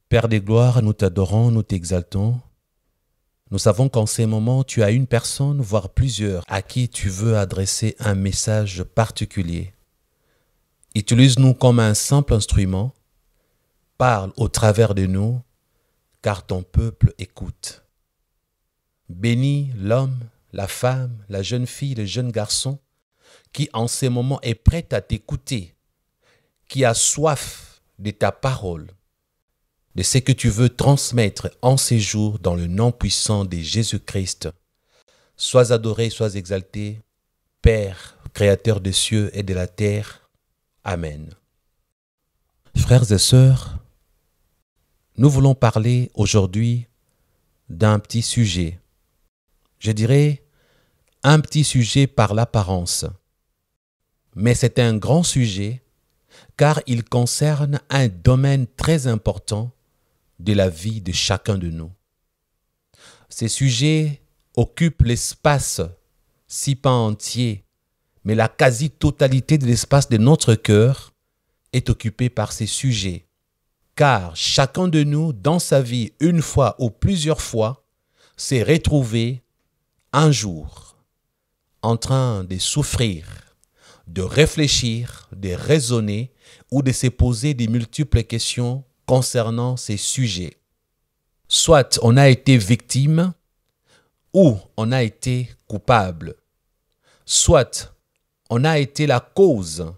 Père des gloires, nous t'adorons, nous t'exaltons. Nous savons qu'en ces moments, tu as une personne, voire plusieurs, à qui tu veux adresser un message particulier. Utilise-nous comme un simple instrument. Parle au travers de nous, car ton peuple écoute. Bénis l'homme, la femme, la jeune fille, le jeune garçon, qui en ces moments est prêt à t'écouter, qui a soif de ta parole, de ce que tu veux transmettre en ces jours dans le nom puissant de Jésus-Christ. Sois adoré, sois exalté, Père, Créateur des cieux et de la terre. Amen. Frères et sœurs, nous voulons parler aujourd'hui d'un petit sujet. Je dirais un petit sujet par l'apparence, mais c'est un grand sujet car il concerne un domaine très important de la vie de chacun de nous. Ces sujets occupent l'espace, si pas entier, mais la quasi-totalité de l'espace de notre cœur est occupée par ces sujets. Car chacun de nous, dans sa vie, une fois ou plusieurs fois, s'est retrouvé un jour en train de souffrir, de réfléchir, de raisonner ou de se poser de multiples questions concernant ces sujets. Soit on a été victime ou on a été coupable. Soit on a été la cause,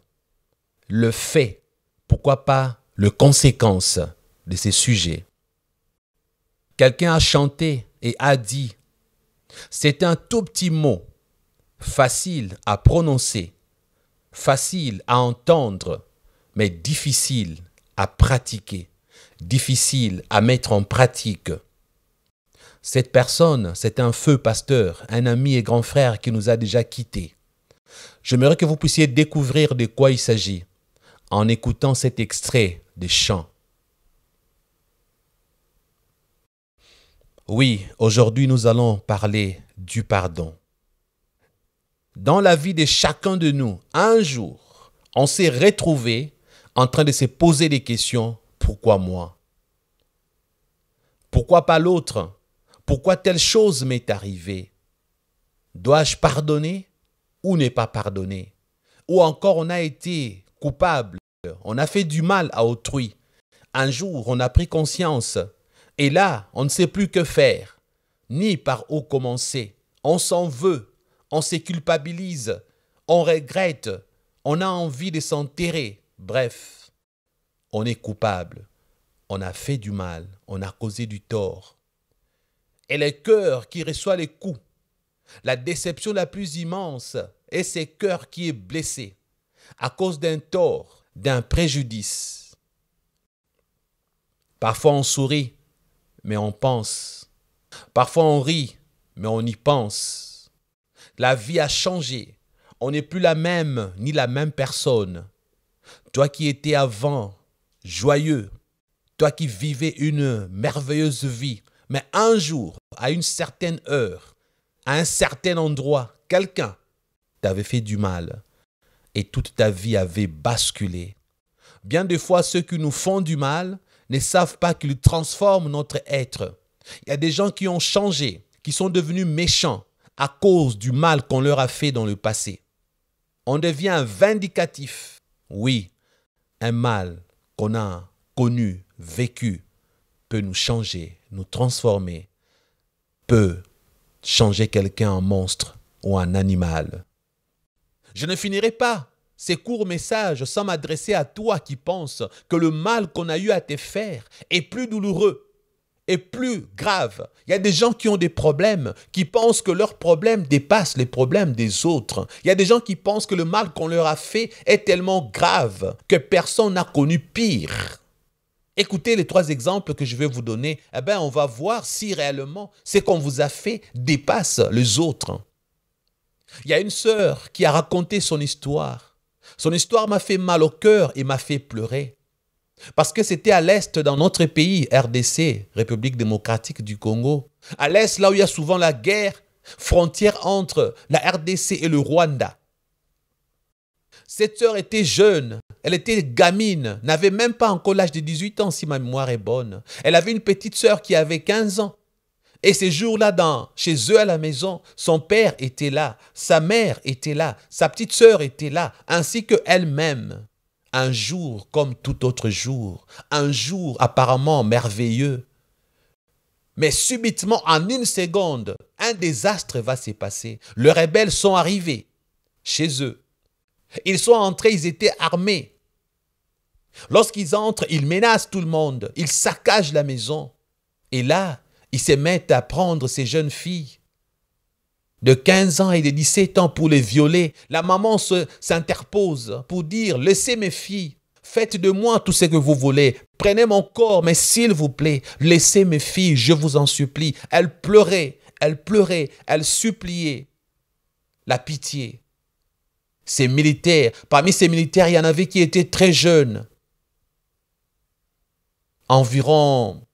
le fait, pourquoi pas les conséquences de ces sujets. Quelqu'un a chanté et a dit « C'est un tout petit mot, facile à prononcer, facile à entendre, mais difficile à pratiquer, difficile à mettre en pratique. » Cette personne, c'est un feu pasteur, un ami et grand frère qui nous a déjà quittés. J'aimerais que vous puissiez découvrir de quoi il s'agit en écoutant cet extrait de chant. Oui, aujourd'hui nous allons parler du pardon. Dans la vie de chacun de nous, un jour, on s'est retrouvé en train de se poser des questions. Pourquoi moi? Pourquoi pas l'autre? Pourquoi telle chose m'est arrivée? Dois-je pardonner ou ne pas pardonner? Ou encore on a été coupable, on a fait du mal à autrui. Un jour, on a pris conscience et là, on ne sait plus que faire, ni par où commencer. On s'en veut, on se culpabilise, on regrette, on a envie de s'enterrer. Bref, on est coupable, on a fait du mal, on a causé du tort. Et le cœur qui reçoit les coups, la déception la plus immense est ce cœur qui est blessé à cause d'un tort, d'un préjudice. Parfois on sourit, mais on pense. Parfois on rit, mais on y pense. La vie a changé. On n'est plus la même ni la même personne. Toi qui étais avant joyeux, toi qui vivais une merveilleuse vie, mais un jour, à une certaine heure, à un certain endroit, quelqu'un t'avait fait du mal et toute ta vie avait basculé. Bien des fois, ceux qui nous font du mal ne savent pas qu'ils transforment notre être. Il y a des gens qui ont changé, qui sont devenus méchants à cause du mal qu'on leur a fait dans le passé. On devient vindicatif. Oui, un mal qu'on a connu, vécu, peut nous changer, nous transformer, peut changer quelqu'un en monstre ou en animal. Je ne finirai pas ces courts messages sans m'adresser à toi qui penses que le mal qu'on a eu à te faire est plus douloureux, est plus grave. Il y a des gens qui ont des problèmes, qui pensent que leurs problèmes dépassent les problèmes des autres. Il y a des gens qui pensent que le mal qu'on leur a fait est tellement grave que personne n'a connu pire. Écoutez les 3 exemples que je vais vous donner. Eh bien, on va voir si réellement ce qu'on vous a fait dépasse les autres. Il y a une sœur qui a raconté son histoire. Son histoire m'a fait mal au cœur et m'a fait pleurer. Parce que c'était à l'est dans notre pays, RDC, République démocratique du Congo. À l'est, là où il y a souvent la guerre, frontière entre la RDC et le Rwanda. Cette sœur était jeune, elle était gamine, n'avait même pas encore l'âge de 18 ans si ma mémoire est bonne. Elle avait une petite sœur qui avait 15 ans. Et ces jours-là, chez eux à la maison, son père était là, sa mère était là, sa petite sœur était là, ainsi qu'elle-même. Un jour comme tout autre jour, un jour apparemment merveilleux. Mais subitement, en une seconde, un désastre va se passer. Les rebelles sont arrivés chez eux. Ils sont entrés, ils étaient armés. Lorsqu'ils entrent, ils menacent tout le monde. Ils saccagent la maison. Et là, ils se mettent à prendre ces jeunes filles de 15 ans et de 17 ans pour les violer. La maman s'interpose pour dire « Laissez mes filles, faites de moi tout ce que vous voulez. Prenez mon corps, mais s'il vous plaît, laissez mes filles, je vous en supplie. » Elle pleurait, elle suppliait la pitié. Ces militaires, parmi ces militaires, il y en avait qui étaient très jeunes. Environ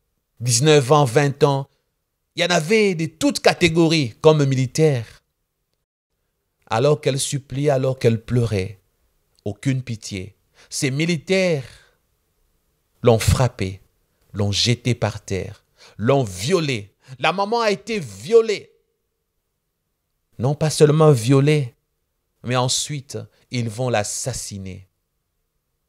19 ans, 20 ans. Il y en avait de toutes catégories comme militaires. Alors qu'elle suppliait, alors qu'elle pleurait, aucune pitié. Ces militaires l'ont frappé, l'ont jeté par terre, l'ont violé. La maman a été violée. Non pas seulement violée, mais ensuite, ils vont l'assassiner.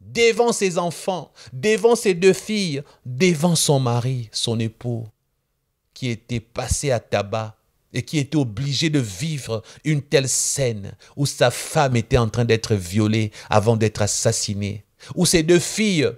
Devant ses enfants, devant ses deux filles, devant son mari, son époux, qui était passé à tabac et qui était obligé de vivre une telle scène où sa femme était en train d'être violée avant d'être assassinée, où ces deux filles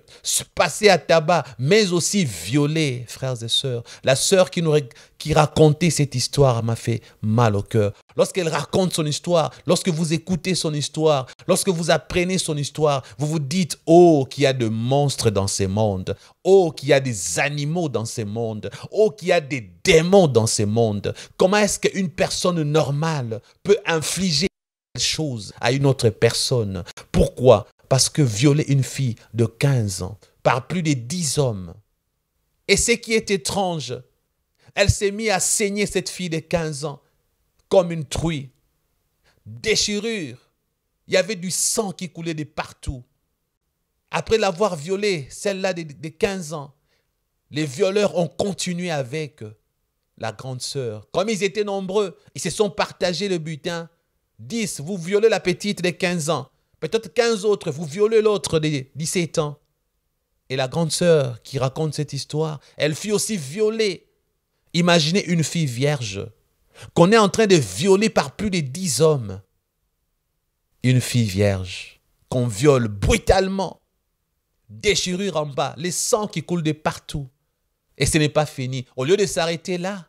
passaient à tabac, mais aussi violées, frères et sœurs. La sœur qui racontait cette histoire m'a fait mal au cœur. Lorsqu'elle raconte son histoire, lorsque vous écoutez son histoire, lorsque vous apprenez son histoire, vous vous dites « Oh, qu'il y a de monstres dans ce monde. Oh, qu'il y a des animaux dans ce monde. Oh, qu'il y a des démons dans ce monde. Comment est-ce qu'une personne normale peut infliger quelque chose à une autre personne? Pourquoi? Parce que violer une fille de 15 ans par plus de 10 hommes. Et ce qui est étrange, elle s'est mise à saigner cette fille de 15 ans comme une truie. Déchirure. Il y avait du sang qui coulait de partout. Après l'avoir violée, celle-là de 15 ans, les violeurs ont continué avec la grande sœur. Comme ils étaient nombreux, ils se sont partagés le butin. 10, vous violez la petite de 15 ans. Peut-être 15 autres, vous violez l'autre de 17 ans. Et la grande sœur qui raconte cette histoire, elle fut aussi violée. Imaginez une fille vierge qu'on est en train de violer par plus de 10 hommes. Une fille vierge qu'on viole brutalement. Déchirure en bas, les sangs qui coulent de partout. Et ce n'est pas fini. Au lieu de s'arrêter là,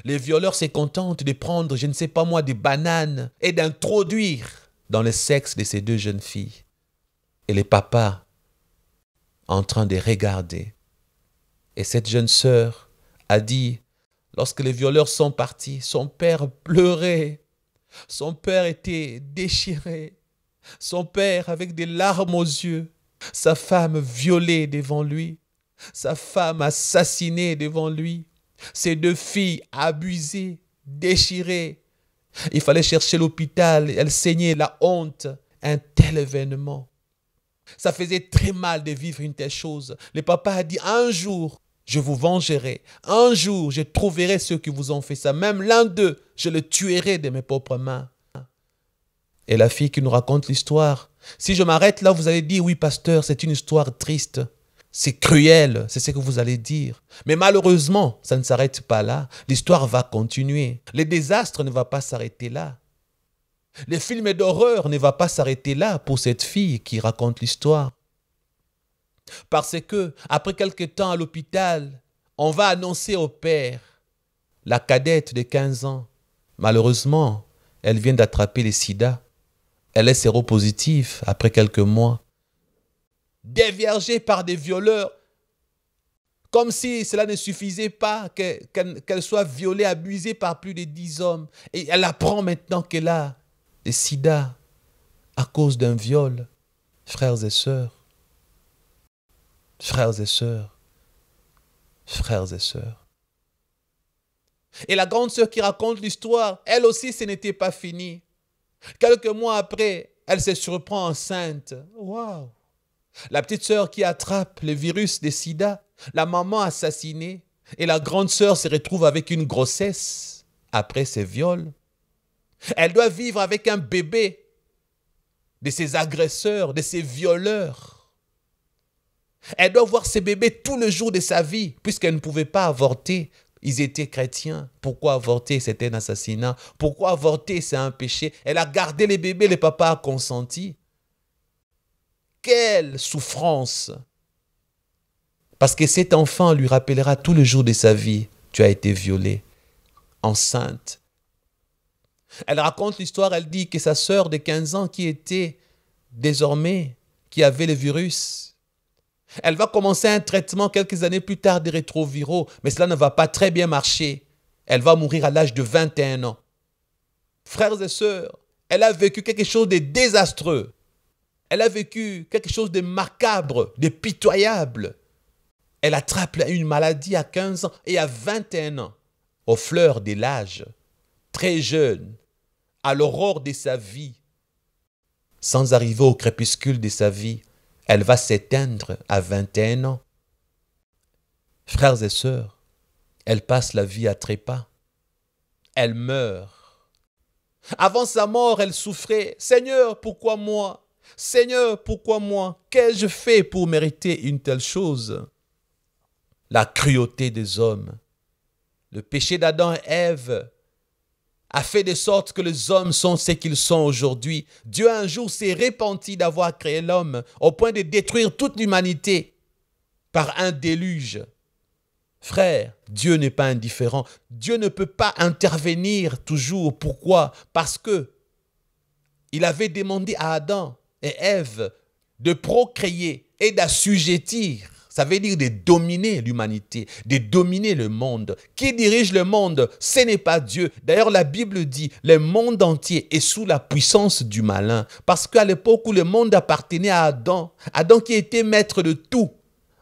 les violeurs se contentent de prendre, je ne sais pas moi, des bananes et d'introduire dans le sexe de ces deux jeunes filles. Et les papas en train de regarder. Et cette jeune sœur a dit, lorsque les violeurs sont partis, son père pleurait. Son père était déchiré. Son père avec des larmes aux yeux. Sa femme violée devant lui. Sa femme assassinée devant lui. Ses deux filles abusées, déchirées. Il fallait chercher l'hôpital, elle saignait, la honte. Un tel événement. Ça faisait très mal de vivre une telle chose. Le papa a dit, un jour, je vous vengerai. Un jour, je trouverai ceux qui vous ont fait ça. Même l'un d'eux, je le tuerai de mes propres mains. Et la fille qui nous raconte l'histoire, si je m'arrête là, vous allez dire, oui pasteur, c'est une histoire triste. C'est cruel, c'est ce que vous allez dire. Mais malheureusement, ça ne s'arrête pas là. L'histoire va continuer. Le désastre ne va pas s'arrêter là. Le film d'horreur ne va pas s'arrêter là pour cette fille qui raconte l'histoire. Parce que, après quelque temps à l'hôpital, on va annoncer au père, la cadette de 15 ans, malheureusement, elle vient d'attraper le sida. Elle est séropositive après quelques mois. Déviergée par des violeurs, comme si cela ne suffisait pas, qu'elle soit violée, abusée par plus de 10 hommes. Et elle apprend maintenant qu'elle a le sida à cause d'un viol. Frères et sœurs, frères et sœurs, frères et sœurs. Et la grande sœur qui raconte l'histoire, elle aussi, ce n'était pas fini. Quelques mois après, elle se surprend enceinte. Waouh! La petite sœur qui attrape le virus des sida, la maman assassinée, et la grande sœur se retrouve avec une grossesse après ses viols. Elle doit vivre avec un bébé de ses agresseurs, de ses violeurs. Elle doit voir ses bébés tous les jours de sa vie, puisqu'elle ne pouvait pas avorter. Ils étaient chrétiens. Pourquoi avorter? C'était un assassinat. Pourquoi avorter? C'est un péché. Elle a gardé les bébés, le papa a consenti. Quelle souffrance! Parce que cet enfant lui rappellera tous les jours de sa vie, tu as été violée, enceinte. Elle raconte l'histoire, elle dit que sa sœur de 15 ans qui était désormais, qui avait le virus, elle va commencer un traitement quelques années plus tard des rétroviraux, mais cela ne va pas très bien marcher. Elle va mourir à l'âge de 21 ans. Frères et sœurs, elle a vécu quelque chose de désastreux. Elle a vécu quelque chose de macabre, de pitoyable. Elle attrape une maladie à 15 ans et à 21 ans, aux fleurs de l'âge, très jeune, à l'aurore de sa vie. Sans arriver au crépuscule de sa vie, elle va s'éteindre à 21 ans. Frères et sœurs, elle passe la vie à trépas. Elle meurt. Avant sa mort, elle souffrait. « Seigneur, pourquoi moi? Seigneur, pourquoi moi? Qu'ai-je fait pour mériter une telle chose ?» La cruauté des hommes. Le péché d'Adam et Ève a fait de sorte que les hommes sont ce qu'ils sont aujourd'hui. Dieu un jour s'est repenti d'avoir créé l'homme au point de détruire toute l'humanité par un déluge. Frère, Dieu n'est pas indifférent. Dieu ne peut pas intervenir toujours. Pourquoi? Parce que il avait demandé à Adam et Ève de procréer et d'assujettir. Ça veut dire de dominer l'humanité, de dominer le monde. Qui dirige le monde? Ce n'est pas Dieu. D'ailleurs, la Bible dit, le monde entier est sous la puissance du malin. Parce qu'à l'époque où le monde appartenait à Adam, Adam qui était maître de tout,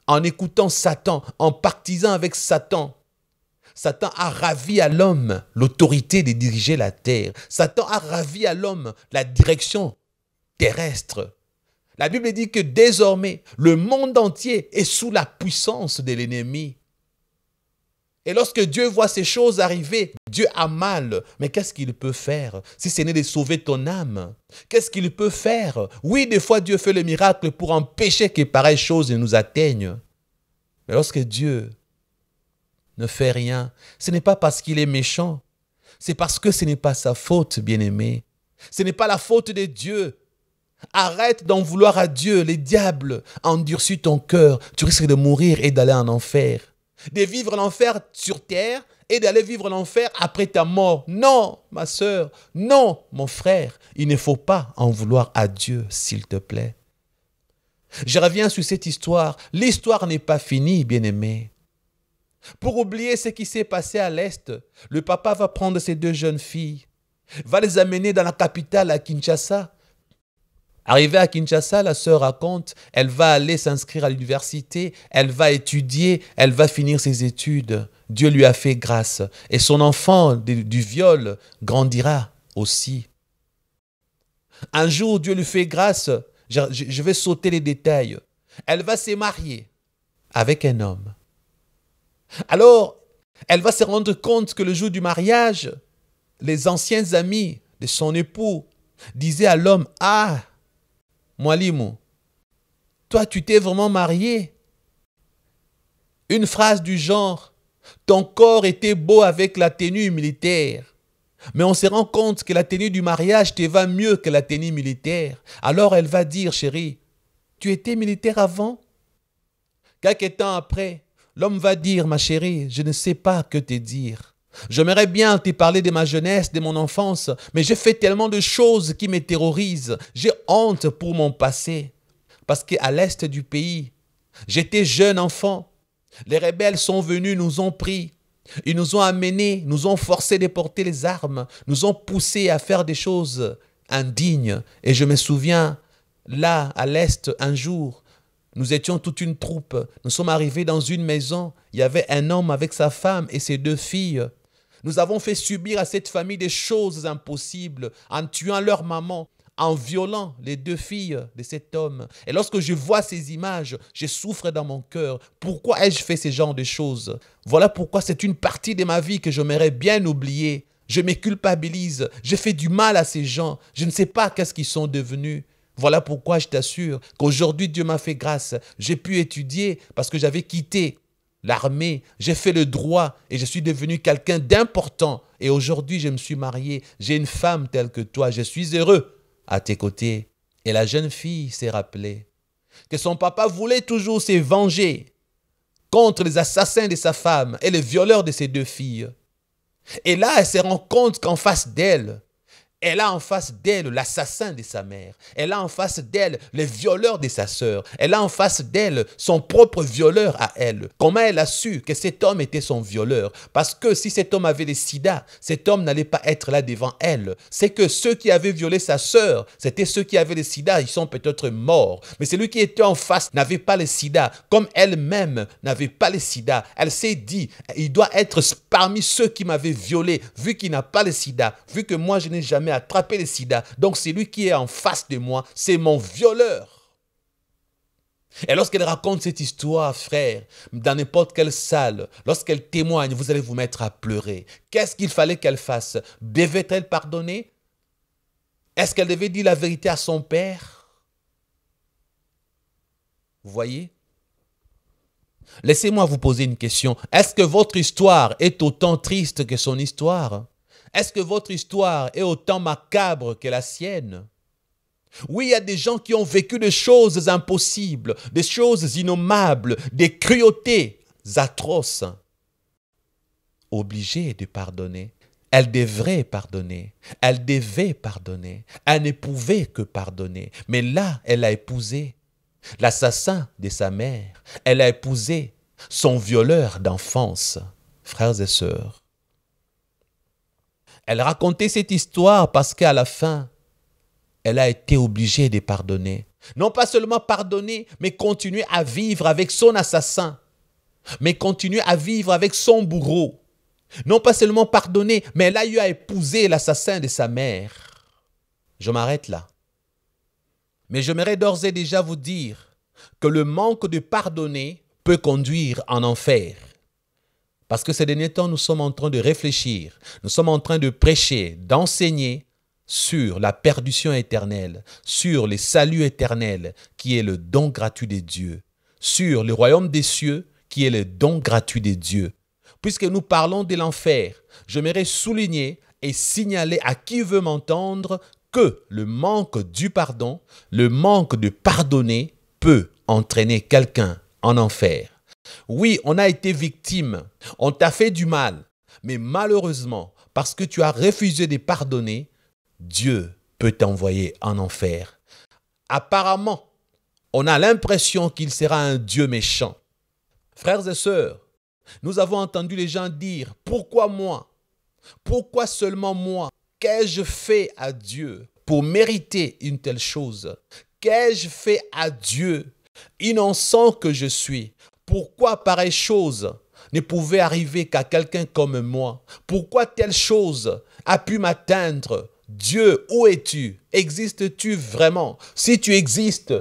en écoutant Satan, en partisant avec Satan, Satan a ravi à l'homme l'autorité de diriger la terre. Satan a ravi à l'homme la direction terrestre. La Bible dit que désormais, le monde entier est sous la puissance de l'ennemi. Et lorsque Dieu voit ces choses arriver, Dieu a mal. Mais qu'est-ce qu'il peut faire si ce n'est de sauver ton âme? Qu'est-ce qu'il peut faire? Oui, des fois, Dieu fait le miracle pour empêcher que pareilles choses ne nous atteignent. Mais lorsque Dieu ne fait rien, ce n'est pas parce qu'il est méchant. C'est parce que ce n'est pas sa faute, bien-aimé. Ce n'est pas la faute de Dieu. Arrête d'en vouloir à Dieu. Les diables endurcissent ton cœur. Tu risques de mourir et d'aller en enfer. De vivre l'enfer sur terre et d'aller vivre l'enfer après ta mort. Non, ma sœur. Non, mon frère. Il ne faut pas en vouloir à Dieu, s'il te plaît. Je reviens sur cette histoire. L'histoire n'est pas finie, bien-aimé. Pour oublier ce qui s'est passé à l'Est, le papa va prendre ces deux jeunes filles, va les amener dans la capitale, à Kinshasa. Arrivée à Kinshasa, la sœur raconte, elle va aller s'inscrire à l'université, elle va étudier, elle va finir ses études. Dieu lui a fait grâce. Et son enfant du viol grandira aussi. Un jour, Dieu lui fait grâce. Je vais sauter les détails. Elle va se marier avec un homme. Alors, elle va se rendre compte que le jour du mariage, les anciens amis de son époux disaient à l'homme, « Ah, Mwalimu, toi tu t'es vraiment marié ?» Une phrase du genre, « Ton corps était beau avec la tenue militaire, mais on se rend compte que la tenue du mariage te va mieux que la tenue militaire. » Alors elle va dire, « Chérie, tu étais militaire avant ?» Quelques temps après, l'homme va dire, « Ma chérie, je ne sais pas que te dire. J'aimerais bien te parler de ma jeunesse, de mon enfance, mais j'ai fait tellement de choses qui me terrorisent. J'ai honte pour mon passé. Parce qu'à l'est du pays, j'étais jeune enfant. Les rebelles sont venus, nous ont pris. Ils nous ont amenés, nous ont forcés de porter les armes, nous ont poussés à faire des choses indignes. Et je me souviens, là, à l'est, un jour, nous étions toute une troupe. Nous sommes arrivés dans une maison. Il y avait un homme avec sa femme et ses deux filles. Nous avons fait subir à cette famille des choses impossibles en tuant leur maman, en violant les 2 filles de cet homme. Et lorsque je vois ces images, je souffre dans mon cœur. Pourquoi ai-je fait ce genre de choses? Voilà pourquoi c'est une partie de ma vie que j'aimerais bien oublier. Je me culpabilise, je fais du mal à ces gens. Je ne sais pas qu'est-ce qu'ils sont devenus. Voilà pourquoi je t'assure qu'aujourd'hui Dieu m'a fait grâce. J'ai pu étudier parce que j'avais quitté l'armée, j'ai fait le droit et je suis devenu quelqu'un d'important. Et aujourd'hui, je me suis marié, j'ai une femme telle que toi, je suis heureux à tes côtés. Et la jeune fille s'est rappelée que son papa voulait toujours se venger contre les assassins de sa femme et les violeurs de ses 2 filles. Et là, elle se rend compte qu'en face d'elle, elle a en face d'elle l'assassin de sa mère. Elle a en face d'elle le violeur de sa sœur. Elle a en face d'elle son propre violeur à elle. Comment elle a su que cet homme était son violeur? Parce que si cet homme avait le sida, cet homme n'allait pas être là devant elle. C'est que ceux qui avaient violé sa sœur, c'était ceux qui avaient le sida, ils sont peut-être morts. Mais celui qui était en face n'avait pas le sida. Comme elle-même n'avait pas le sida, elle s'est dit, il doit être parmi ceux qui m'avaient violé, vu qu'il n'a pas le sida, vu que moi je n'ai jamais attrapé le sida. Donc celui qui est en face de moi, c'est mon violeur. Et lorsqu'elle raconte cette histoire, frère, dans n'importe quelle salle, lorsqu'elle témoigne, vous allez vous mettre à pleurer. Qu'est-ce qu'il fallait qu'elle fasse? Devait-elle pardonner? Est-ce qu'elle devait dire la vérité à son père? Vous voyez? Laissez-moi vous poser une question. Est-ce que votre histoire est autant triste que son histoire? Est-ce que votre histoire est autant macabre que la sienne? Oui, il y a des gens qui ont vécu des choses impossibles, des choses innommables, des cruautés atroces. Obligée de pardonner. Elle devrait pardonner. Elle devait pardonner. Elle ne pouvait que pardonner. Mais là, elle a épousé l'assassin de sa mère. Elle a épousé son violeur d'enfance. Frères et sœurs, elle racontait cette histoire parce qu'à la fin, elle a été obligée de pardonner. Non pas seulement pardonner, mais continuer à vivre avec son assassin. Mais continuer à vivre avec son bourreau. Non pas seulement pardonner, mais elle a eu à épouser l'assassin de sa mère. Je m'arrête là. Mais j'aimerais d'ores et déjà vous dire que le manque de pardonner peut conduire en enfer. Parce que ces derniers temps, nous sommes en train de réfléchir, nous sommes en train de prêcher, d'enseigner sur la perdition éternelle, sur le salut éternel qui est le don gratuit de Dieu, sur le royaume des cieux qui est le don gratuit de Dieu. Puisque nous parlons de l'enfer, j'aimerais souligner et signaler à qui veut m'entendre que le manque du pardon, le manque de pardonner peut entraîner quelqu'un en enfer. Oui, on a été victime, on t'a fait du mal, mais malheureusement, parce que tu as refusé de pardonner, Dieu peut t'envoyer en enfer. Apparemment, on a l'impression qu'il sera un Dieu méchant. Frères et sœurs, nous avons entendu les gens dire, pourquoi moi? Pourquoi seulement moi? Qu'ai-je fait à Dieu pour mériter une telle chose? Qu'ai-je fait à Dieu, innocent que je suis? Pourquoi pareille chose ne pouvait arriver qu'à quelqu'un comme moi? Pourquoi telle chose a pu m'atteindre? Dieu, où es-tu? Existes-tu vraiment? Si tu existes,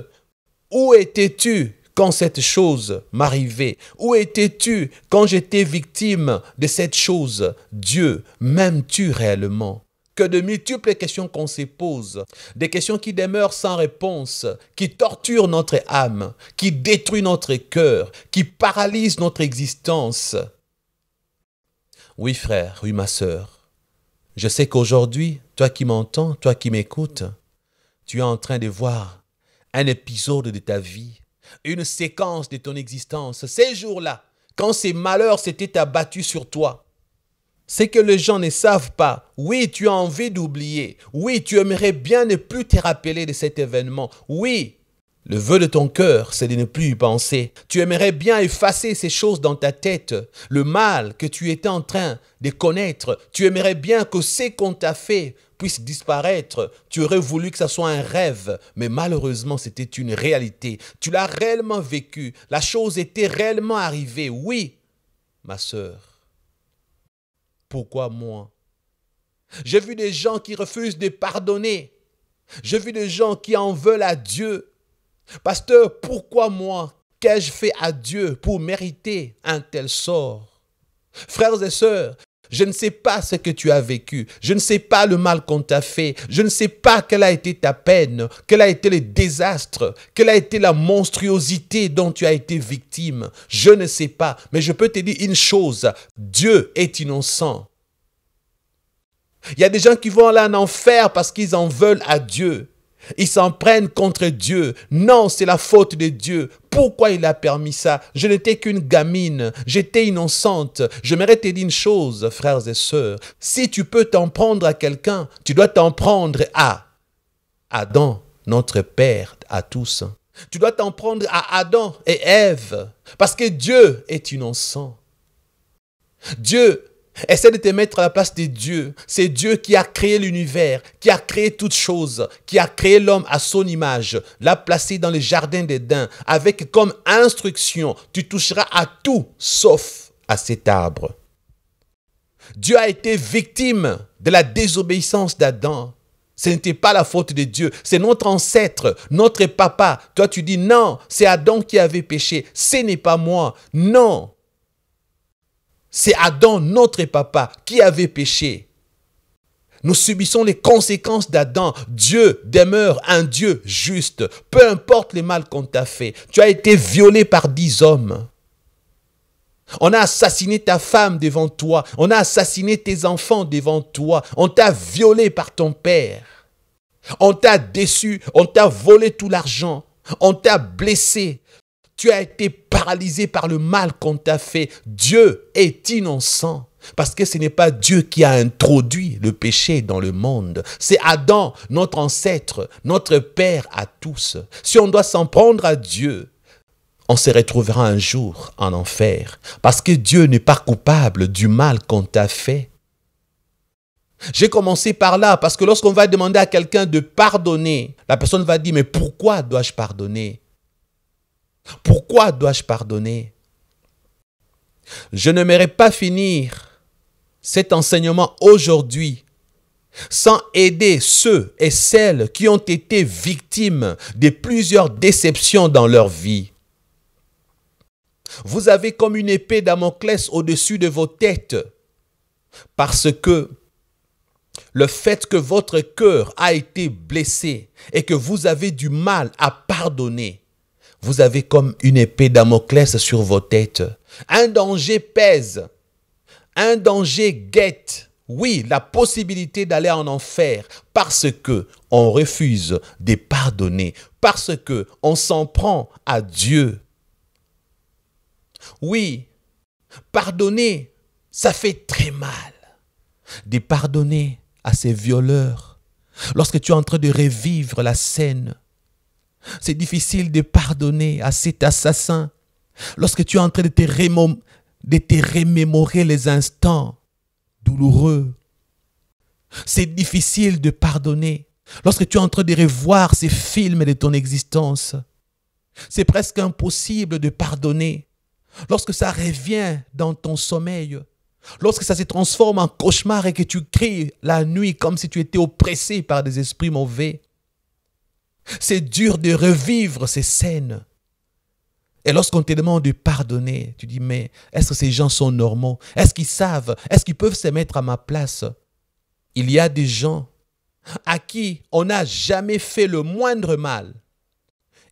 où étais-tu quand cette chose m'arrivait? Où étais-tu quand j'étais victime de cette chose? Dieu, m'aimes-tu réellement? Que de multiples questions qu'on se pose, des questions qui demeurent sans réponse, qui torturent notre âme, qui détruisent notre cœur, qui paralysent notre existence. Oui frère, oui ma sœur, je sais qu'aujourd'hui, toi qui m'entends, toi qui m'écoutes, tu es en train de voir un épisode de ta vie, une séquence de ton existence, ces jours-là, quand ces malheurs s'étaient abattus sur toi. C'est que les gens ne savent pas. Oui, tu as envie d'oublier. Oui, tu aimerais bien ne plus te rappeler de cet événement. Oui, le vœu de ton cœur, c'est de ne plus y penser. Tu aimerais bien effacer ces choses dans ta tête. Le mal que tu étais en train de connaître, tu aimerais bien que ce qu'on t'a fait puisse disparaître. Tu aurais voulu que ça soit un rêve, mais malheureusement, c'était une réalité. Tu l'as réellement vécu. La chose était réellement arrivée. Oui, ma sœur. Pourquoi moi? J'ai vu des gens qui refusent de pardonner J'ai vu des gens qui en veulent à Dieu. Pasteur, pourquoi moi? Qu'ai-je fait à Dieu pour mériter un tel sort? Frères et sœurs, je ne sais pas ce que tu as vécu. Je ne sais pas le mal qu'on t'a fait. Je ne sais pas quelle a été ta peine, quel a été le désastre, quelle a été la monstruosité dont tu as été victime. Je ne sais pas, mais je peux te dire une chose, Dieu est innocent. Il y a des gens qui vont aller en enfer parce qu'ils en veulent à Dieu. Ils s'en prennent contre Dieu. Non, c'est la faute de Dieu. Pourquoi il a permis ça? Je n'étais qu'une gamine. J'étais innocente. J'aimerais te dire une chose, frères et sœurs. Si tu peux t'en prendre à quelqu'un, tu dois t'en prendre à Adam, notre Père à tous. Tu dois t'en prendre à Adam et Ève. Parce que Dieu est innocent. Dieu essaie de te mettre à la place de Dieu. C'est Dieu qui a créé l'univers, qui a créé toutes choses, qui a créé l'homme à son image, l'a placé dans le jardin d'Éden, avec comme instruction, tu toucheras à tout sauf à cet arbre. Dieu a été victime de la désobéissance d'Adam. Ce n'était pas la faute de Dieu, c'est notre ancêtre, notre papa. Toi tu dis non, c'est Adam qui avait péché, ce n'est pas moi. Non. C'est Adam, notre papa, qui avait péché. Nous subissons les conséquences d'Adam. Dieu demeure un Dieu juste. Peu importe le mal qu'on t'a fait. Tu as été violé par 10 hommes. On a assassiné ta femme devant toi. On a assassiné tes enfants devant toi. On t'a violé par ton père. On t'a déçu. On t'a volé tout l'argent. On t'a blessé. Tu as été paralysé par le mal qu'on t'a fait. Dieu est innocent. Parce que ce n'est pas Dieu qui a introduit le péché dans le monde. C'est Adam, notre ancêtre, notre père à tous. Si on doit s'en prendre à Dieu, on se retrouvera un jour en enfer. Parce que Dieu n'est pas coupable du mal qu'on t'a fait. J'ai commencé par là parce que lorsqu'on va demander à quelqu'un de pardonner, la personne va dire, mais pourquoi dois-je pardonner? Pourquoi dois-je pardonner? Je n'aimerais pas finir cet enseignement aujourd'hui sans aider ceux et celles qui ont été victimes de plusieurs déceptions dans leur vie. Vous avez comme une épée Damoclès au-dessus de vos têtes parce que le fait que votre cœur a été blessé et que vous avez du mal à pardonner, vous avez comme une épée Damoclès sur vos têtes. Un danger pèse. Un danger guette. Oui, la possibilité d'aller en enfer parce que on refuse de pardonner, parce que on s'en prend à Dieu. Oui, pardonner, ça fait très mal. De pardonner à ces violeurs. Lorsque tu es en train de revivre la scène, c'est difficile de pardonner à cet assassin. Lorsque tu es en train de te remémorer les instants douloureux, c'est difficile de pardonner. Lorsque tu es en train de revoir ces films de ton existence, c'est presque impossible de pardonner. Lorsque ça revient dans ton sommeil, lorsque ça se transforme en cauchemar et que tu cries la nuit comme si tu étais oppressé par des esprits mauvais, c'est dur de revivre ces scènes. Et lorsqu'on te demande de pardonner, tu dis, mais est-ce que ces gens sont normaux? Est-ce qu'ils savent? Est-ce qu'ils peuvent se mettre à ma place? Il y a des gens à qui on n'a jamais fait le moindre mal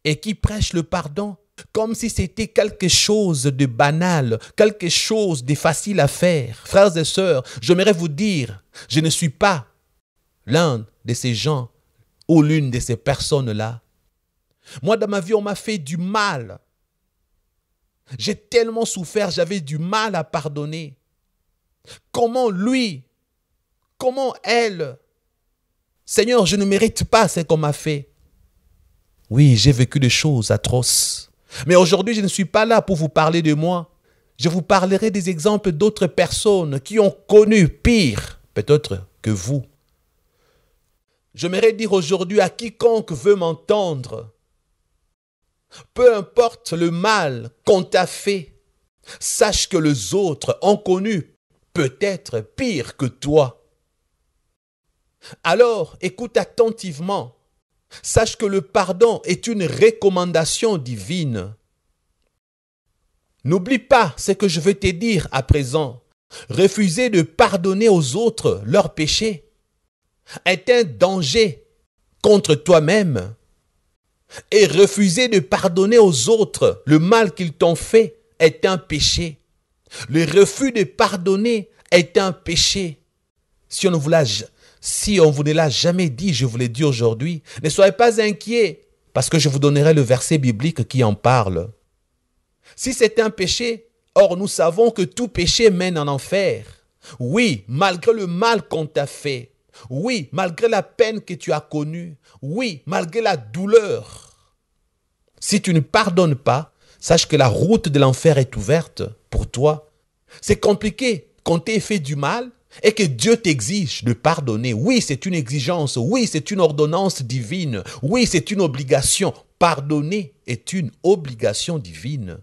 et qui prêchent le pardon comme si c'était quelque chose de banal, quelque chose de facile à faire. Frères et sœurs, j'aimerais vous dire, je ne suis pas l'un de ces gens ou l'une de ces personnes-là. Moi, dans ma vie, on m'a fait du mal. J'ai tellement souffert, j'avais du mal à pardonner. Comment lui? Comment elle? Seigneur, je ne mérite pas ce qu'on m'a fait. Oui, j'ai vécu des choses atroces. Mais aujourd'hui, je ne suis pas là pour vous parler de moi. Je vous parlerai des exemples d'autres personnes qui ont connu pire, peut-être que vous. J'aimerais dire aujourd'hui à quiconque veut m'entendre, peu importe le mal qu'on t'a fait, sache que les autres ont connu peut-être pire que toi. Alors, écoute attentivement Sache que le pardon est une recommandation divine. N'oublie pas ce que je vais te dire à présent. Refuser de pardonner aux autres leurs péchés est un danger contre toi-même. Et refuser de pardonner aux autres le mal qu'ils t'ont fait est un péché. Le refus de pardonner est un péché. Si on vous ne l'a jamais dit, je vous l'ai dit aujourd'hui, ne soyez pas inquiets, parce que je vous donnerai le verset biblique qui en parle. Si c'est un péché, or nous savons que tout péché mène en enfer. Oui, malgré le mal qu'on t'a fait. Oui, malgré la peine que tu as connue. Oui, malgré la douleur. Si tu ne pardonnes pas, sache que la route de l'enfer est ouverte pour toi. C'est compliqué qu'on t'ait fait du mal et que Dieu t'exige de pardonner. Oui, c'est une exigence. Oui, c'est une ordonnance divine. Oui, c'est une obligation. Pardonner est une obligation divine.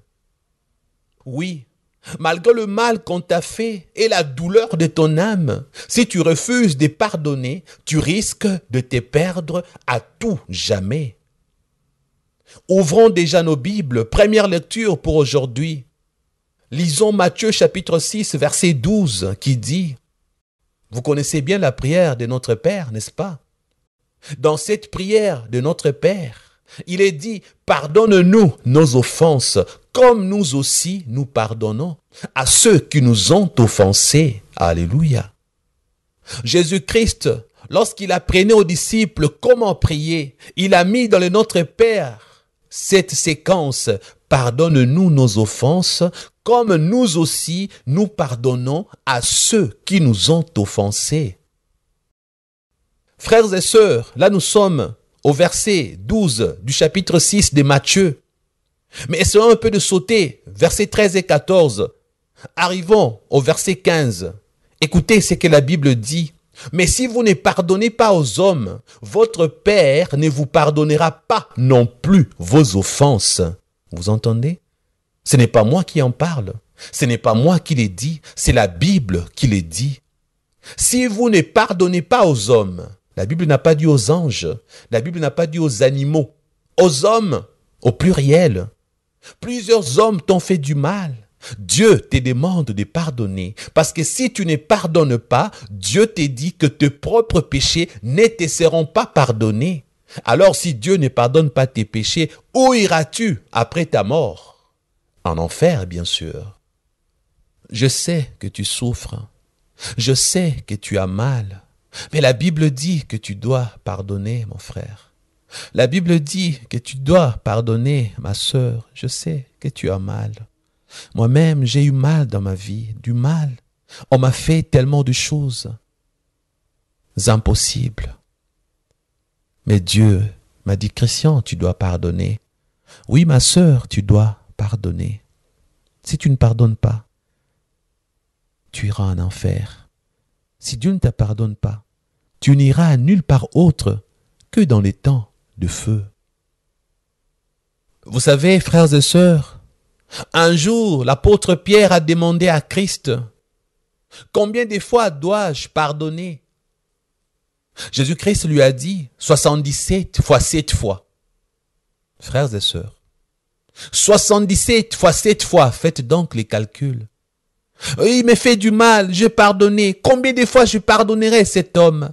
Oui, malgré le mal qu'on t'a fait et la douleur de ton âme, si tu refuses de pardonner, tu risques de te perdre à tout jamais. Ouvrons déjà nos Bibles. Première lecture pour aujourd'hui. Lisons Matthieu chapitre 6, verset 12 qui dit, vous connaissez bien la prière de notre Père, n'est-ce pas? Dans cette prière de notre Père, il est dit, pardonne-nous nos offenses, comme nous aussi nous pardonnons à ceux qui nous ont offensés. Alléluia. Jésus-Christ, lorsqu'il apprenait aux disciples comment prier, il a mis dans le Notre Père cette séquence, pardonne-nous nos offenses, comme nous aussi nous pardonnons à ceux qui nous ont offensés. Frères et sœurs, là nous sommes au verset 12 du chapitre 6 de Matthieu. Mais essayons un peu de sauter, versets 13 et 14. Arrivons au verset 15. Écoutez ce que la Bible dit. Mais si vous ne pardonnez pas aux hommes, votre Père ne vous pardonnera pas non plus vos offenses. Vous entendez? Ce n'est pas moi qui en parle. Ce n'est pas moi qui l'ai dit. C'est la Bible qui l'ai dit. Si vous ne pardonnez pas aux hommes, la Bible n'a pas dit aux anges, la Bible n'a pas dit aux animaux, aux hommes, au pluriel. Plusieurs hommes t'ont fait du mal. Dieu te demande de pardonner. Parce que si tu ne pardonnes pas, Dieu te dit que tes propres péchés ne te seront pas pardonnés. Alors si Dieu ne pardonne pas tes péchés, où iras-tu après ta mort? En enfer, bien sûr. Je sais que tu souffres. Je sais que tu as mal. Mais la Bible dit que tu dois pardonner, mon frère. La Bible dit que tu dois pardonner, ma sœur. Je sais que tu as mal. Moi-même, j'ai eu mal dans ma vie, du mal. On m'a fait tellement de choses impossibles. Mais Dieu m'a dit, Christian, tu dois pardonner. Oui, ma sœur, tu dois pardonner. Si tu ne pardonnes pas, tu iras en enfer. Si Dieu ne te pardonne pas, tu n'iras nulle part autre que dans les temps de feu. Vous savez, frères et sœurs, un jour, l'apôtre Pierre a demandé à Christ, « Combien de fois dois-je pardonner ?» Jésus-Christ lui a dit, 77 fois 7 fois. Frères et sœurs, 77 fois 7 fois, faites donc les calculs. Il me fait du mal, j'ai pardonné. Combien de fois je pardonnerai cet homme?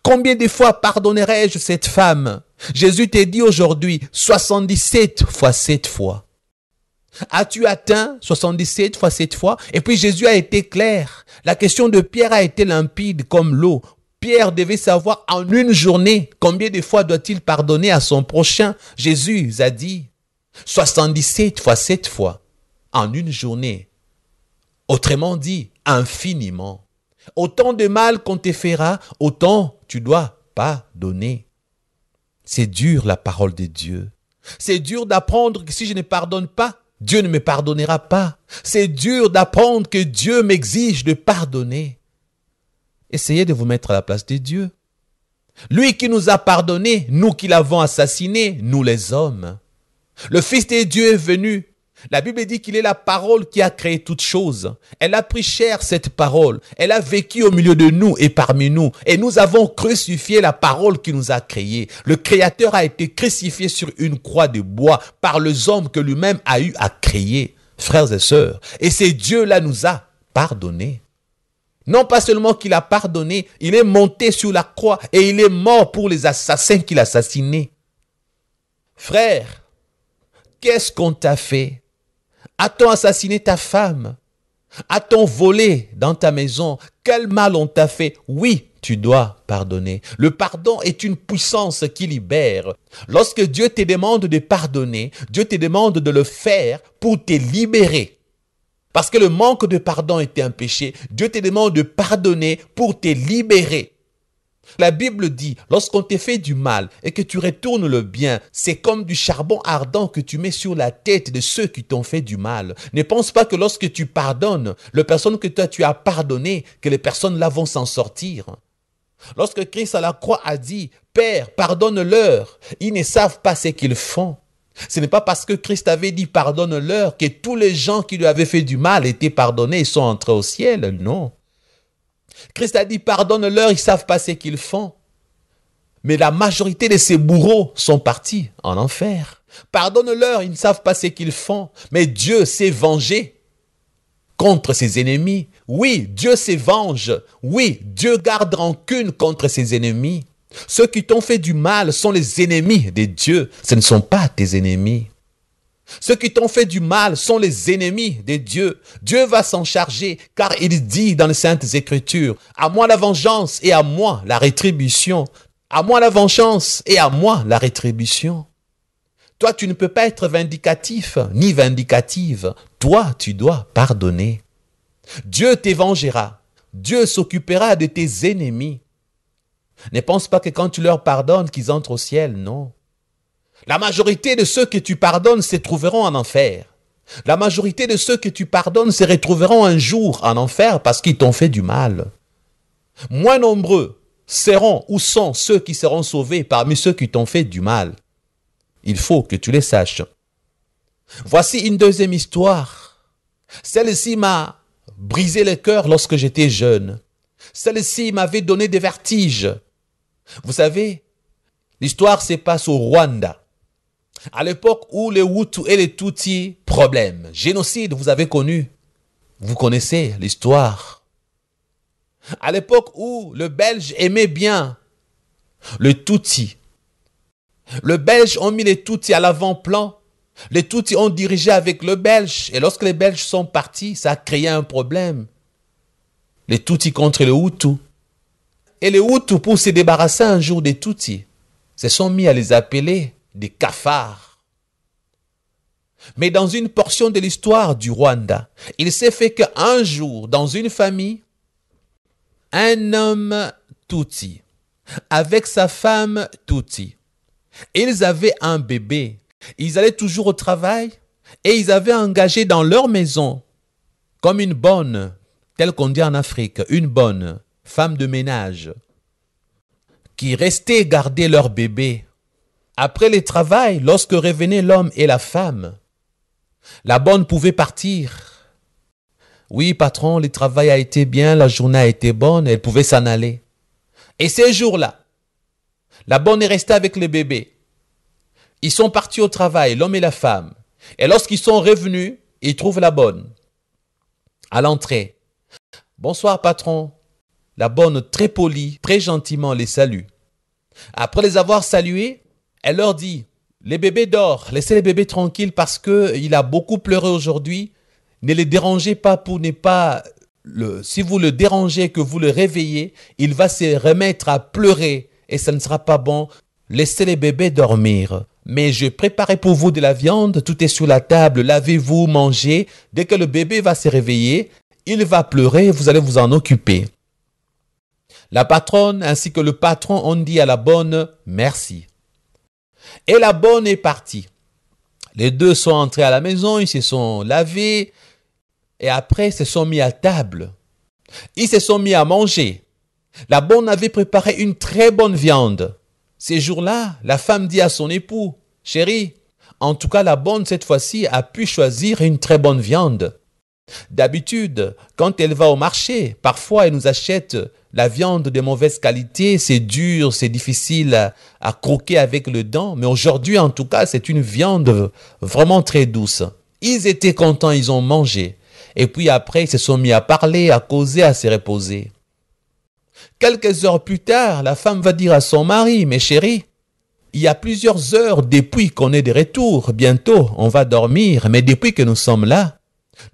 Combien de fois pardonnerai-je cette femme? Jésus t'a dit aujourd'hui 77 fois 7 fois. As-tu atteint 77 fois 7 fois? Et puis Jésus a été clair. La question de Pierre a été limpide comme l'eau. Pierre devait savoir en une journée combien de fois doit-il pardonner à son prochain. Jésus a dit 77 fois 7 fois en une journée. Autrement dit, infiniment. Autant de mal qu'on te fera, autant tu dois pardonner. C'est dur la parole de Dieu. C'est dur d'apprendre que si je ne pardonne pas, Dieu ne me pardonnera pas. C'est dur d'apprendre que Dieu m'exige de pardonner. Essayez de vous mettre à la place de Dieu. Lui qui nous a pardonné, nous qui l'avons assassiné, nous les hommes. Le Fils de Dieu est venu La Bible dit qu'il est la parole qui a créé toutes choses. Elle a pris chair, cette parole. Elle a vécu au milieu de nous et parmi nous. Et nous avons crucifié la parole qui nous a créés. Le Créateur a été crucifié sur une croix de bois par les hommes que lui-même a eu à créer, frères et sœurs. Et c'est Dieu-là nous a pardonné. Non pas seulement qu'il a pardonné, il est monté sur la croix et il est mort pour les assassins qu'il a assassinés. Frère, qu'est-ce qu'on t'a fait? A-t-on assassiné ta femme? A-t-on volé dans ta maison? Quel mal on t'a fait? Oui, tu dois pardonner. Le pardon est une puissance qui libère. Lorsque Dieu te demande de pardonner, Dieu te demande de le faire pour te libérer. Parce que le manque de pardon était un péché. Dieu te demande de pardonner pour te libérer. La Bible dit, lorsqu'on te fait du mal et que tu retournes le bien, c'est comme du charbon ardent que tu mets sur la tête de ceux qui t'ont fait du mal. Ne pense pas que lorsque tu pardonnes, les personnes que toi tu as pardonnées, que les personnes là vont s'en sortir. Lorsque Christ à la croix a dit, Père, pardonne-leur, ils ne savent pas ce qu'ils font. Ce n'est pas parce que Christ avait dit pardonne-leur que tous les gens qui lui avaient fait du mal étaient pardonnés et sont entrés au ciel, non. Christ a dit pardonne-leur, ils ne savent pas ce qu'ils font. Mais la majorité de ces bourreaux sont partis en enfer. Pardonne-leur, ils ne savent pas ce qu'ils font. Mais Dieu s'est vengé contre ses ennemis. Oui, Dieu se venge. Oui, Dieu garde rancune contre ses ennemis. Ceux qui t'ont fait du mal sont les ennemis de Dieu. Ce ne sont pas tes ennemis. Ceux qui t'ont fait du mal sont les ennemis de Dieu. Dieu va s'en charger car il dit dans les Saintes Écritures, à moi la vengeance et à moi la rétribution. À moi la vengeance et à moi la rétribution. Toi, tu ne peux pas être vindicatif ni vindicative. Toi, tu dois pardonner. Dieu t'évangera. Dieu s'occupera de tes ennemis. Ne pense pas que quand tu leur pardonnes qu'ils entrent au ciel, non. La majorité de ceux que tu pardonnes se trouveront en enfer. La majorité de ceux que tu pardonnes se retrouveront un jour en enfer parce qu'ils t'ont fait du mal. Moins nombreux seront ou sont ceux qui seront sauvés parmi ceux qui t'ont fait du mal. Il faut que tu les saches. Voici une deuxième histoire. Celle-ci m'a brisé le cœur lorsque j'étais jeune. Celle-ci m'avait donné des vertiges. Vous savez, l'histoire se passe au Rwanda. À l'époque où les Hutus et les Tutsis, problème. Génocide, vous avez connu. Vous connaissez l'histoire. À l'époque où le Belge aimait bien le Tutsi. Les Belges ont mis les Tutsis à l'avant-plan. Les Tutsis ont dirigé avec le Belge. Et lorsque les Belges sont partis, ça a créé un problème. Les Tutsis contre les Hutus. Et les Hutus, pour se débarrasser un jour des Tutsis, se sont mis à les appeler des cafards. Mais dans une portion de l'histoire du Rwanda, il s'est fait qu'un jour, dans une famille, un homme Tutsi, avec sa femme Tutsi, ils avaient un bébé. Ils allaient toujours au travail et ils avaient engagé dans leur maison, comme une bonne, telle qu'on dit en Afrique, une bonne femme de ménage, qui restait garder leur bébé. Après le travail, lorsque revenaient l'homme et la femme, la bonne pouvait partir. Oui, patron, le travail a été bien, la journée a été bonne, elle pouvait s'en aller. Et ces jours-là, la bonne est restée avec le bébé. Ils sont partis au travail, l'homme et la femme. Et lorsqu'ils sont revenus, ils trouvent la bonne à l'entrée. Bonsoir, patron. La bonne, très polie, très gentiment, les salue. Après les avoir salués, elle leur dit, les bébés dorment, laissez les bébés tranquilles parce qu'il a beaucoup pleuré aujourd'hui. Ne les dérangez pas pour ne pas... Si vous le dérangez, que vous le réveillez, il va se remettre à pleurer et ça ne sera pas bon. Laissez les bébés dormir. Mais je préparais pour vous de la viande, tout est sur la table, lavez-vous, mangez. Dès que le bébé va se réveiller, il va pleurer, vous allez vous en occuper. La patronne ainsi que le patron ont dit à la bonne merci. Et la bonne est partie. Les deux sont entrés à la maison, ils se sont lavés et après se sont mis à table. Ils se sont mis à manger. La bonne avait préparé une très bonne viande. Ces jours-là, la femme dit à son époux, « Chérie, En tout cas, la bonne, cette fois-ci, a pu choisir une très bonne viande. D'habitude, quand elle va au marché, parfois elle nous achète la viande de mauvaise qualité, c'est dur, c'est difficile à croquer avec le dent, mais aujourd'hui, en tout cas, c'est une viande vraiment très douce. Ils étaient contents, ils ont mangé. Et puis après, ils se sont mis à parler, à causer, à se reposer. Quelques heures plus tard, la femme va dire à son mari, « Mais chérie, il y a plusieurs heures depuis qu'on est de retour. Bientôt, on va dormir, mais depuis que nous sommes là,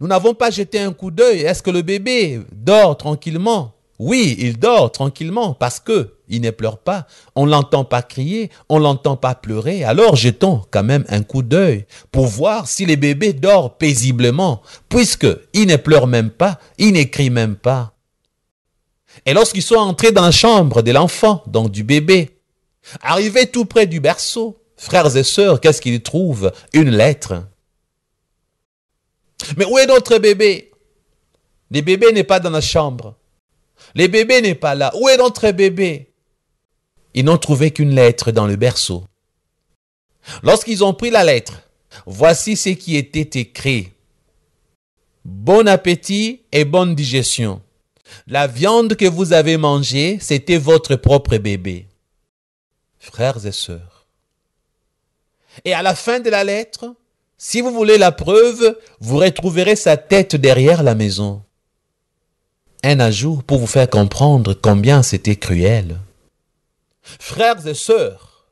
nous n'avons pas jeté un coup d'œil. Est-ce que le bébé dort tranquillement? » Oui, il dort tranquillement parce que il ne pleure pas. On l'entend pas crier, on l'entend pas pleurer. Alors jetons quand même un coup d'œil pour voir si le bébé dort paisiblement, puisque il ne pleure même pas, il ne crie même pas. Et lorsqu'ils sont entrés dans la chambre de l'enfant, donc du bébé, arrivés tout près du berceau, frères et sœurs, qu'est-ce qu'ils trouvent? Une lettre. Mais où est notre bébé? Le bébé n'est pas dans la chambre. Le bébé n'est pas là. Où est notre bébé? Ils n'ont trouvé qu'une lettre dans le berceau. Lorsqu'ils ont pris la lettre, voici ce qui était écrit. Bon appétit et bonne digestion. La viande que vous avez mangée, c'était votre propre bébé. Frères et sœurs. Et à la fin de la lettre, si vous voulez la preuve, vous retrouverez sa tête derrière la maison. Un ajout pour vous faire comprendre combien c'était cruel. Frères et sœurs,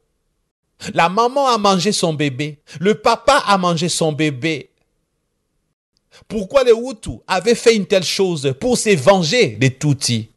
la maman a mangé son bébé, le papa a mangé son bébé. Pourquoi les Hutus avaient fait une telle chose pour se venger des Tutsis?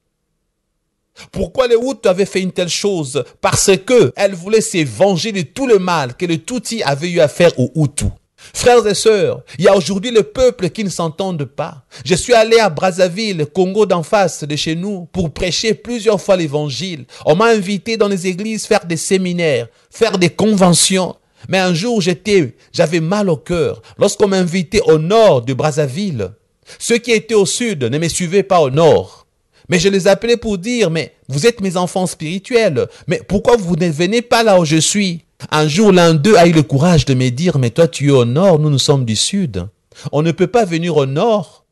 Pourquoi les Hutus avaient fait une telle chose? Parce qu'elles voulaient se venger de tout le mal que les Tutsis avaient eu à faire aux Hutus. Frères et sœurs, il y a aujourd'hui le peuple qui ne s'entendent pas. Je suis allé à Brazzaville, Congo d'en face de chez nous, pour prêcher plusieurs fois l'évangile. On m'a invité dans les églises faire des séminaires, faire des conventions. Mais un jour, j'avais mal au cœur lorsqu'on m'invitait au nord de Brazzaville. Ceux qui étaient au sud ne me suivaient pas au nord. Mais je les appelais pour dire, mais vous êtes mes enfants spirituels, mais pourquoi vous ne venez pas là où je suis? Un jour, l'un d'eux a eu le courage de me dire, mais toi tu es au nord, nous sommes du sud. On ne peut pas venir au nord.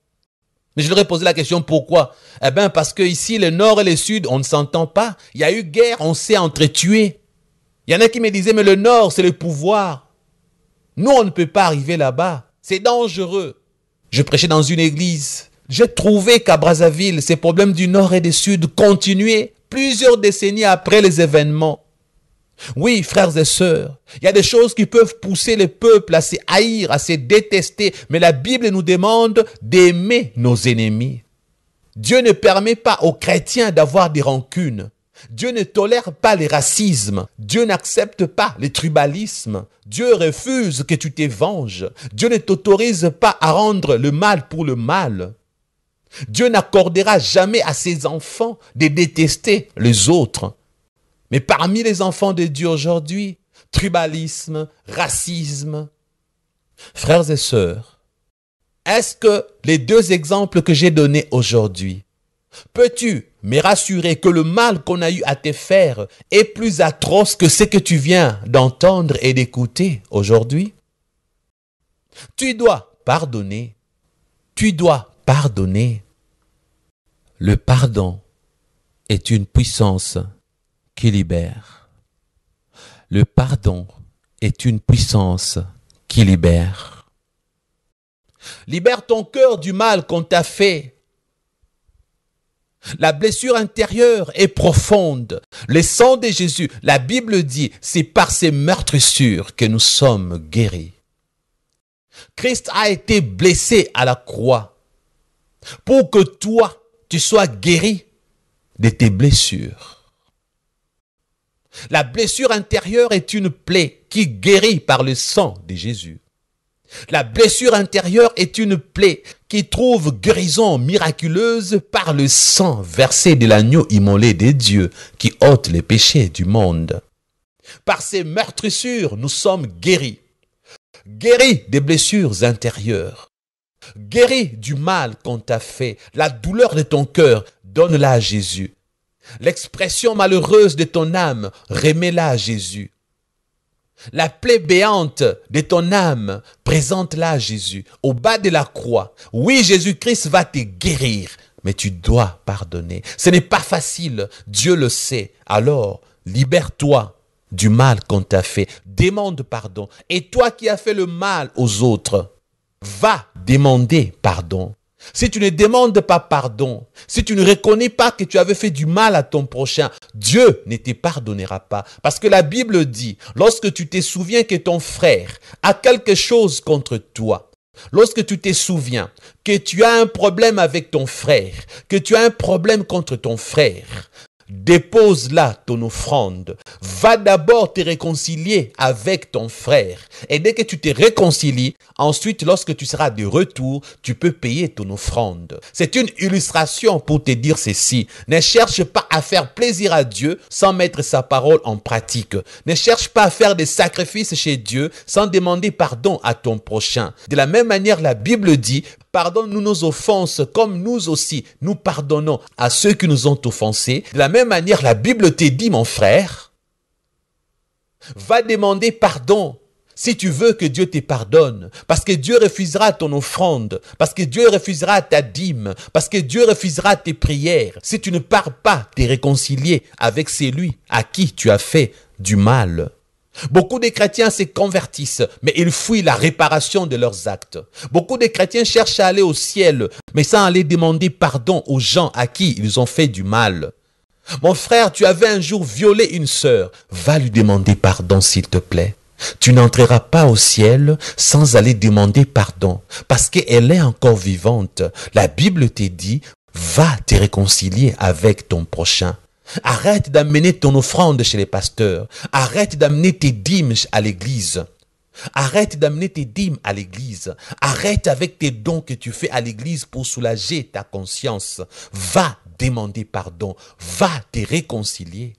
Mais je leur ai posé la question, pourquoi? Eh bien, parce que ici, le nord et le sud, on ne s'entend pas. Il y a eu guerre, on s'est entretués. Il y en a qui me disaient, mais le nord, c'est le pouvoir. Nous, on ne peut pas arriver là-bas. C'est dangereux. Je prêchais dans une église. J'ai trouvé qu'à Brazzaville, ces problèmes du nord et du sud continuaient plusieurs décennies après les événements. Oui, frères et sœurs, il y a des choses qui peuvent pousser le peuple à se haïr, à se détester, mais la Bible nous demande d'aimer nos ennemis. Dieu ne permet pas aux chrétiens d'avoir des rancunes. Dieu ne tolère pas les racismes. Dieu n'accepte pas les tribalismes. Dieu refuse que tu te venges. Dieu ne t'autorise pas à rendre le mal pour le mal. Dieu n'accordera jamais à ses enfants de détester les autres. Mais parmi les enfants de Dieu aujourd'hui, tribalisme, racisme. Frères et sœurs, est-ce que les deux exemples que j'ai donnés aujourd'hui, peux-tu me rassurer que le mal qu'on a eu à te faire est plus atroce que ce que tu viens d'entendre et d'écouter aujourd'hui? Tu dois pardonner. Tu dois pardonner. Le pardon est une puissance qui libère. Le pardon est une puissance qui libère. Libère ton cœur du mal qu'on t'a fait. La blessure intérieure est profonde. Le sang de Jésus, la Bible dit, c'est par ses meurtrissures que nous sommes guéris. Christ a été blessé à la croix pour que toi, tu sois guéri de tes blessures. La blessure intérieure est une plaie qui guérit par le sang de Jésus. La blessure intérieure est une plaie qui trouve guérison miraculeuse par le sang versé de l'agneau immolé de Dieu qui ôte les péchés du monde. Par ces meurtrissures, nous sommes guéris. Guéris des blessures intérieures. Guéris du mal qu'on t'a fait. La douleur de ton cœur, donne-la à Jésus. L'expression malheureuse de ton âme, remets-la à Jésus. La plaie béante de ton âme, présente-la à Jésus, au bas de la croix. Oui, Jésus-Christ va te guérir, mais tu dois pardonner. Ce n'est pas facile, Dieu le sait. Alors, libère-toi du mal qu'on t'a fait. Demande pardon. Et toi qui as fait le mal aux autres, va demander pardon. Si tu ne demandes pas pardon, si tu ne reconnais pas que tu avais fait du mal à ton prochain, Dieu ne te pardonnera pas. Parce que la Bible dit, lorsque tu te souviens que ton frère a quelque chose contre toi, lorsque tu te souviens que tu as un problème avec ton frère, que tu as un problème contre ton frère, dépose là ton offrande. Va d'abord te réconcilier avec ton frère. Et dès que tu te réconcilies, ensuite, lorsque tu seras de retour, tu peux payer ton offrande. C'est une illustration pour te dire ceci. Ne cherche pas à faire plaisir à Dieu sans mettre sa parole en pratique. Ne cherche pas à faire des sacrifices chez Dieu sans demander pardon à ton prochain. De la même manière, la Bible dit, pardonne-nous nos offenses comme nous aussi, nous pardonnons à ceux qui nous ont offensés. De la même manière, la Bible te dit, mon frère, va demander pardon si tu veux que Dieu te pardonne. Parce que Dieu refusera ton offrande. Parce que Dieu refusera ta dîme. Parce que Dieu refusera tes prières. Si tu ne pars pas te réconcilier avec celui à qui tu as fait du mal. Beaucoup de chrétiens se convertissent, mais ils fuient la réparation de leurs actes. Beaucoup de chrétiens cherchent à aller au ciel, mais sans aller demander pardon aux gens à qui ils ont fait du mal. Mon frère, tu avais un jour violé une sœur. Va lui demander pardon, s'il te plaît. Tu n'entreras pas au ciel sans aller demander pardon, parce qu'elle est encore vivante. La Bible te dit, va te réconcilier avec ton prochain. Arrête d'amener ton offrande chez les pasteurs. Arrête d'amener tes dîmes à l'église. Arrête d'amener tes dîmes à l'église. Arrête avec tes dons que tu fais à l'église pour soulager ta conscience. Va demander pardon. Va te réconcilier.